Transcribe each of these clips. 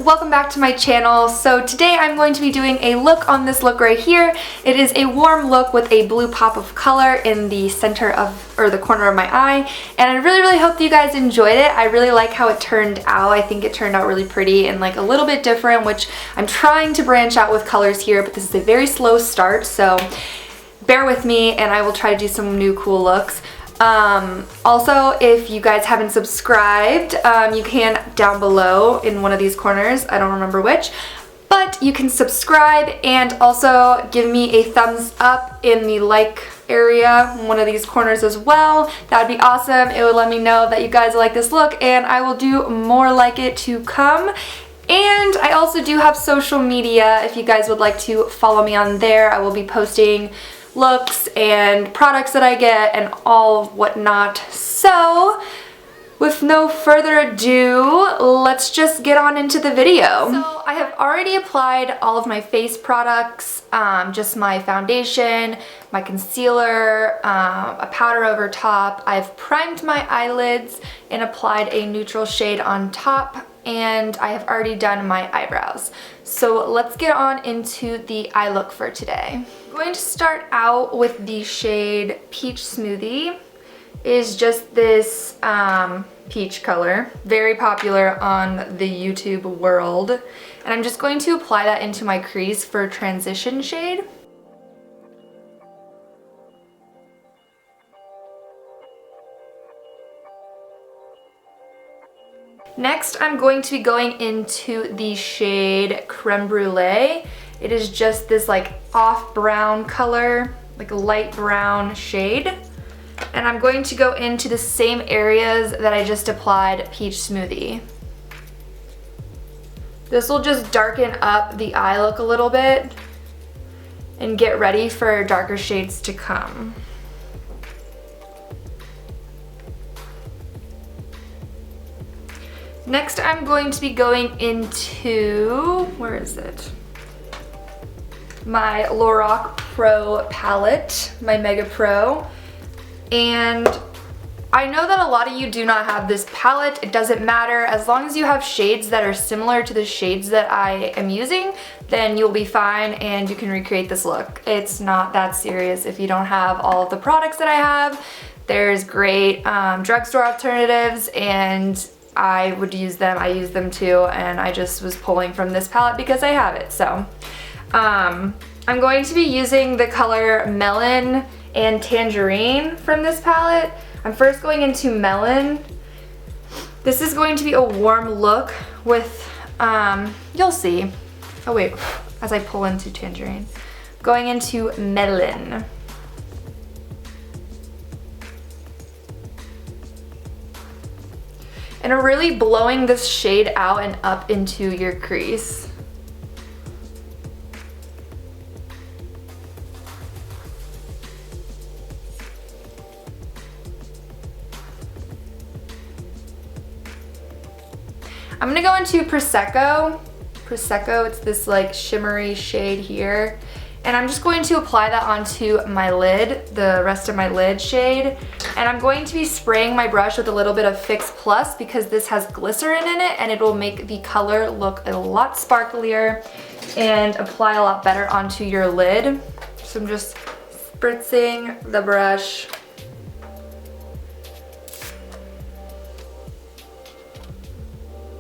welcome back to my channel. So today I'm going to be doing a look on this look right here. It is a warm look with a blue pop of color in the center of, or the corner of my eye, and I really hope that you guys enjoyed it. I really like how it turned out. I think it turned out really pretty and like a little bit different, which I'm trying to branch out with colors here, but this is a very slow start, so bear with me and I will try to do some new cool looks. Also, if you guys haven't subscribed, you can down below in one of these corners, I don't remember which, but you can subscribe and also give me a thumbs up in the like area, one of these corners as well. That would be awesome. It would let me know that you guys like this look and I will do more like it to come. And I also do have social media if you guys would like to follow me on there. I will be posting looks and products that I get and all whatnot. So with no further ado, let's just get on into the video. So I have already applied all of my face products, just my foundation, my concealer, a powder over top. I've primed my eyelids and applied a neutral shade on top, and I have already done my eyebrows. So let's get on into the eye look for today. I'm going to start out with the shade Peach Smoothie. It is just this peach color, very popular on the YouTube world. And I'm just going to apply that into my crease for a transition shade. Next, I'm going to be going into the shade Creme Brûlée. It is just this like off brown color, like a light brown shade. And I'm going to go into the same areas that I just applied Peach Smoothie. This will just darken up the eye look a little bit and get ready for darker shades to come. Next, I'm going to be going into, where is it? My Lorac Pro palette, my Mega Pro. And I know that a lot of you do not have this palette. It doesn't matter. As long as you have shades that are similar to the shades that I am using, then you'll be fine and you can recreate this look. It's not that serious if you don't have all of the products that I have. There's great drugstore alternatives and I would use them. I use them too, and I just was pulling from this palette because I have it. So I'm going to be using the color Melon and Tangerine from this palette. I'm first going into Melon. This is going to be a warm look with, you'll see. Oh wait, as I pull into Tangerine. Going into Melon. And really blowing this shade out and up into your crease. I'm gonna go into Prosecco. Prosecco, it's this like shimmery shade here. And I'm just going to apply that onto my lid, the rest of my lid shade. And I'm going to be spraying my brush with a little bit of Fix Plus because this has glycerin in it and it will make the color look a lot sparklier and apply a lot better onto your lid. So I'm just spritzing the brush.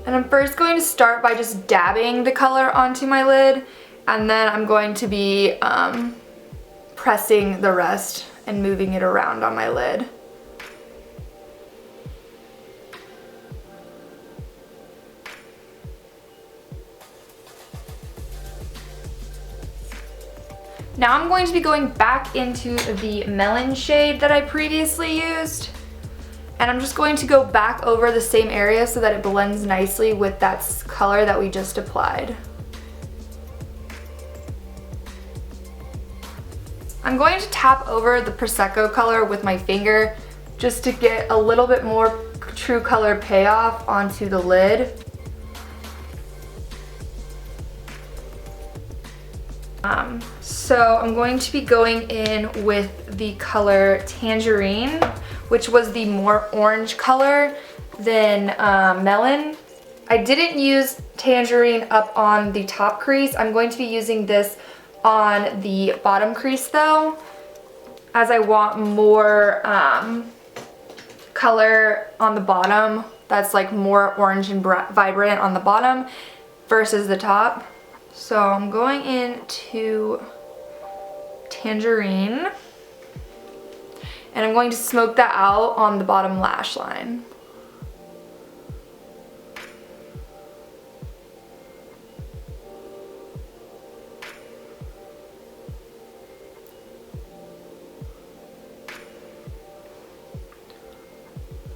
And I'm first going to start by just dabbing the color onto my lid, and then I'm going to be pressing the rest and moving it around on my lid. Now I'm going to be going back into the Melon shade that I previously used. And I'm just going to go back over the same area so that it blends nicely with that color that we just applied. I'm going to tap over the Prosecco color with my finger just to get a little bit more true color payoff onto the lid. So I'm going to be going in with the color Tangerine, which was the more orange color than Melon. I didn't use Tangerine up on the top crease. I'm going to be using this on the bottom crease though, as I want more color on the bottom that's like more orange and vibrant on the bottom versus the top. So I'm going into Tangerine and I'm going to smoke that out on the bottom lash line.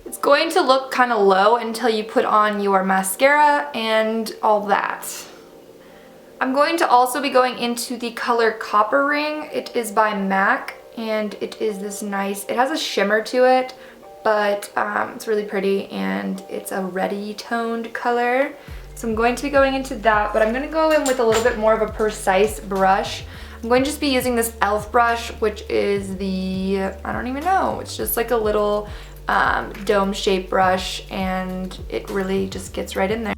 It's going to look kind of low until you put on your mascara and all that. I'm going to also be going into the color Copper Ring. It is by MAC and it is this nice, it has a shimmer to it, but it's really pretty and it's a reddy toned color. So I'm going to be going into that, but I'm going to go in with a little bit more of a precise brush. I'm going to just be using this e.l.f. brush, which is the, I don't even know, it's just like a little dome shaped brush and it really just gets right in there.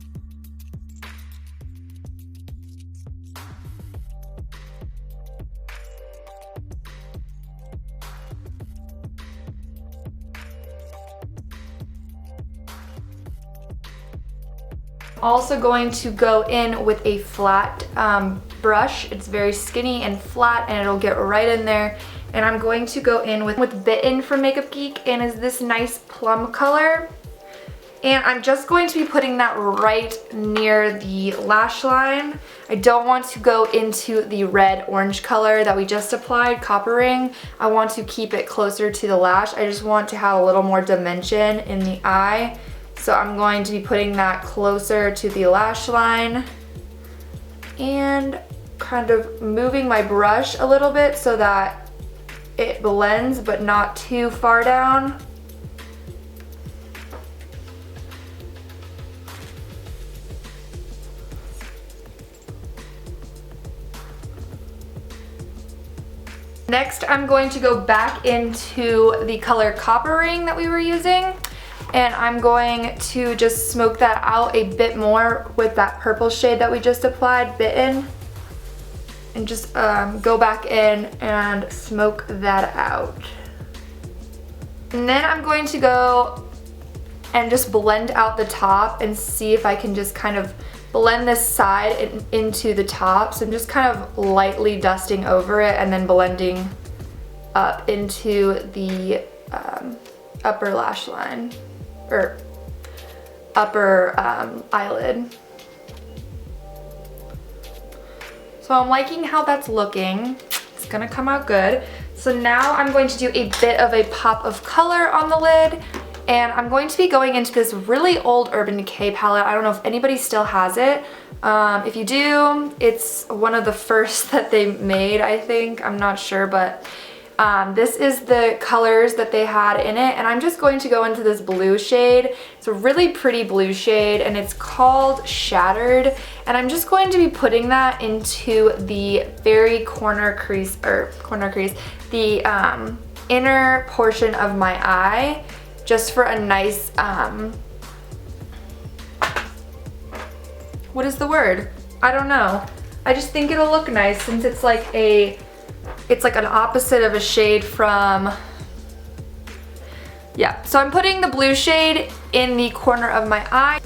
Also going to go in with a flat brush. It's very skinny and flat and it'll get right in there. And I'm going to go in with Bitten from Makeup Geek and is this nice plum color. And I'm just going to be putting that right near the lash line. I don't want to go into the red orange color that we just applied, Copper Ring. I want to keep it closer to the lash. I just want to have a little more dimension in the eye. So I'm going to be putting that closer to the lash line and kind of moving my brush a little bit so that it blends but not too far down. Next, I'm going to go back into the color Copper Ring that we were using. And I'm going to just smoke that out a bit more with that purple shade that we just applied, Bitten. And just go back in and smoke that out. And then I'm going to go and just blend out the top and see if I can just kind of blend this side into the top. So I'm just kind of lightly dusting over it and then blending up into the upper lash line. Or upper eyelid. So I'm liking how that's looking. It's gonna come out good. So now I'm going to do a bit of a pop of color on the lid and I'm going to be going into this really old Urban Decay palette. I don't know if anybody still has it. If you do, it's one of the first that they made, I think. I'm not sure, but this is the colors that they had in it, and I'm just going to go into this blue shade. It's a really pretty blue shade, and it's called Shattered, and I'm just going to be putting that into the very the inner portion of my eye, just for a nice, what is the word? I don't know. I just think it'll look nice since it's like an opposite of a shade from, yeah. So I'm putting the blue shade in the corner of my eye.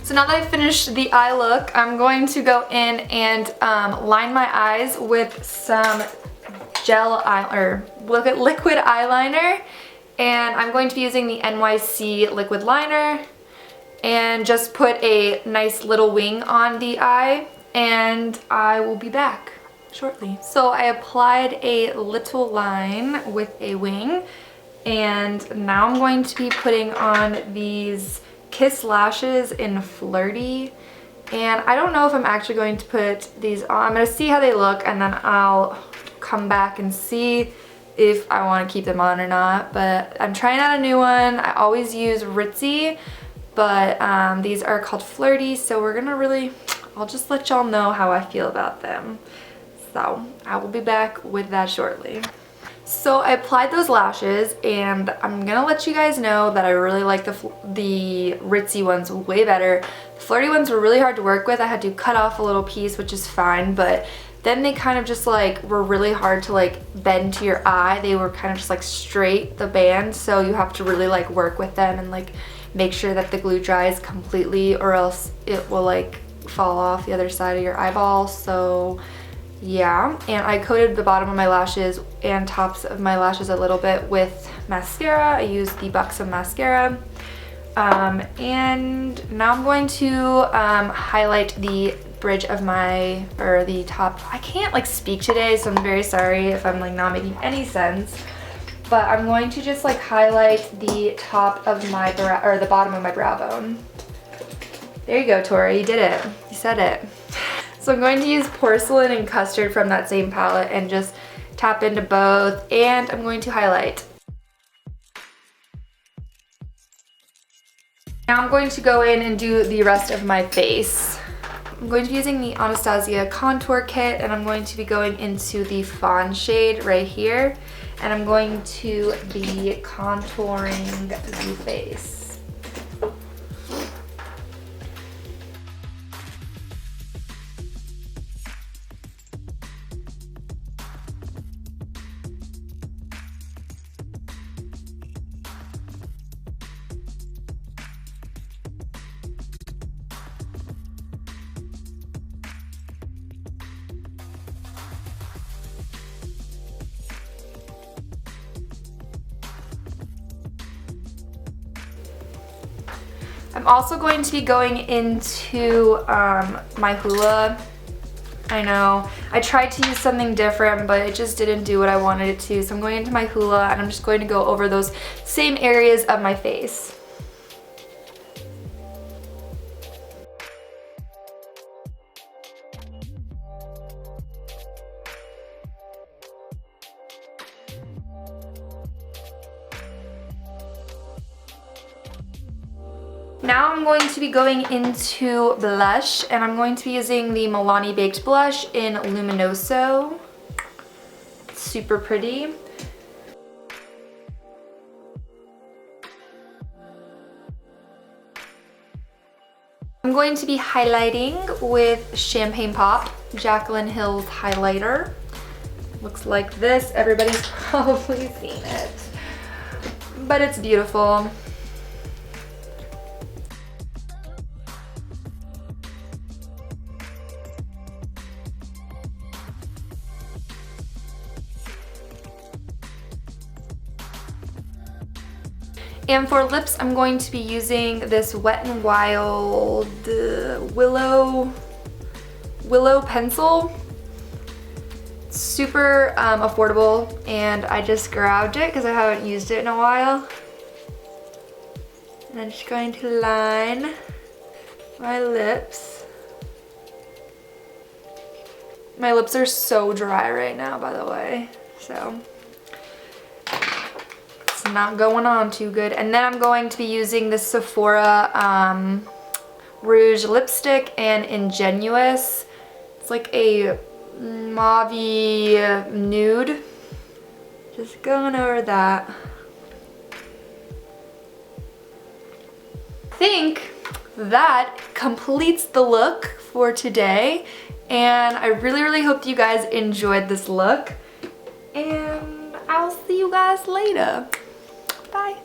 So now that I've finished the eye look, I'm going to go in and line my eyes with some liquid eyeliner. And I'm going to be using the NYC liquid liner. And just put a nice little wing on the eye, and I will be back shortly. So I applied a little line with a wing, and now I'm going to be putting on these Kiss lashes in Flirty. And I don't know if I'm actually going to put these on. I'm going to see how they look, and then I'll come back and see if I want to keep them on or not. But I'm trying out a new one. I always use Ritzy. But these are called Flirty, so we're gonna I'll just let y'all know how I feel about them. So I will be back with that shortly. So I applied those lashes, and I'm gonna let you guys know that I really like the ritzy ones way better. The flirty ones were really hard to work with. I had to cut off a little piece, which is fine, but then they kind of just like were really hard to like bend to your eye. They were kind of just like straight, the band, so you have to really like work with them and like make sure that the glue dries completely, or else it will like fall off the other side of your eyeball. So yeah, and I coated the bottom of my lashes and tops of my lashes a little bit with mascara. I used the BUXOM mascara. And now I'm going to highlight the bridge of my, or the top. I can't like speak today, so I'm very sorry if I'm like not making any sense. But I'm going to just like highlight the top of my brow, or the bottom of my brow bone. There you go, Tori, you did it. You said it. So I'm going to use Porcelain and Custard from that same palette and just tap into both, and I'm going to highlight. Now I'm going to go in and do the rest of my face. I'm going to be using the Anastasia Contour Kit, and I'm going to be going into the Fawn shade right here, and I'm going to be contouring the face. I'm also going to be going into my Hoola. I know, I tried to use something different, but it just didn't do what I wanted it to. So I'm going into my Hoola, and I'm just going to go over those same areas of my face. Now I'm going to be going into blush, and I'm going to be using the Milani Baked Blush in Luminoso. It's super pretty. I'm going to be highlighting with Champagne Pop, Jaclyn Hill's highlighter. Looks like this. Everybody's probably seen it, but it's beautiful. And for lips, I'm going to be using this Wet n Wild Willow pencil. Super affordable, and I just grabbed it because I haven't used it in a while. And I'm just going to line my lips. My lips are so dry right now, by the way, so not going on too good. And then I'm going to be using the Sephora Rouge lipstick and Ingenuous. It's like a mauve-y nude. Just going over that. I think that completes the look for today, and I really hope you guys enjoyed this look, and I'll see you guys later. Bye.